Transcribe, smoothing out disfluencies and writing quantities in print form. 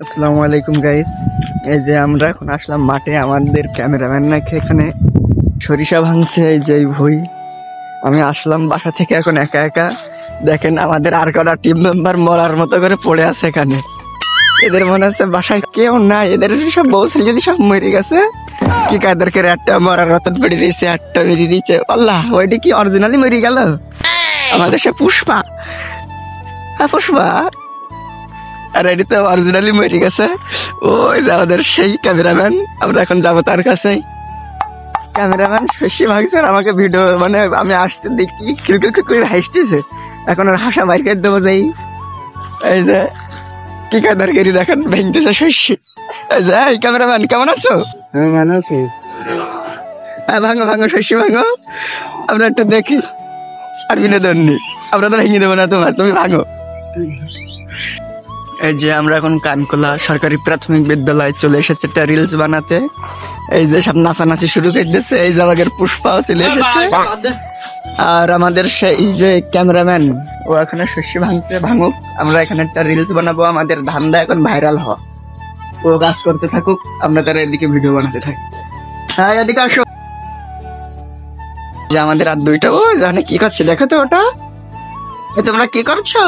আসসালামু আলাইকুম গাইস। এই যে আমরা এখন আসলাম মাঠে, আমাদের ক্যামেরাম্যান নাকি এখানে সরিষা ভাঙছে। এই যে ভুই আমি আসলাম বাসা থেকে এখন একা একা। দেখেন আমাদের আর কটা টিম মেম্বার মরার মতো করে পড়ে আছে এখানে। এদের মনে হচ্ছে বাসায় কেউ নাই, এদের সব বউ ছেলে সব মরে গেছে। কি কাদের করে একটা মরার রতন পড়ে দিয়েছে, একটা মেরে দিয়েছে। আল্লাহ, ওইটা কি অরিজিনালি মরে গেল? আমাদের সে পুষ্পা, পুষ্পা আর এটি তো অরিজিনালি মরে গেছে। ওই যে আমাদের সেই ক্যামেরাম্যান, আমরা এখন যাবো তার কাছে। ক্যামেরাম্যান শশী ভাগছে আমাকে ভিডিও, মানে আমি আসছি দেখি খিলখিল করে হাসতেছে। এখন আর হাসা বাইর করে দেবো যাই। এই যে কি কাদারগিরি দেখেন, ভেঙতেছে শশী। এই যে এই ক্যামেরাম্যান কেমন আছো? ভালো আছি। হ্যাঁ, ভাঙো ভাঙো শশী ভাঙো, আমরা একটু দেখি। আর বিনোদন নেই, আমরা তো ভেঙে দেবো না তোমার, তুমি ভাঙো। এই যে আমরা এখন কানকোলা সরকারি প্রাথমিক বিদ্যালয়ে চলে এসেছে একটা রিলস বানাতে। এই যে সব নাচানাচি শুরু করে দিয়েছে। এই যে আমাদের পুষ্পাও চলে এসেছে। আর আমাদের সেই যে ক্যামেরাম্যান, ও এখানে শস্য ভাঙছে, ভাঙুক, আমরা এখানে একটা রিলস বানাবো। আমাদের ধান্দা এখন ভাইরাল হ, ও কাজ করতে থাকুক, আমরা তারা এদিকে ভিডিও বানাতে থাকি। হ্যাঁ, এদিকে আসো। যে আমাদের আর দুইটা, ও জানে কি করছে দেখো তো ওটা। তোমরা কি করছো?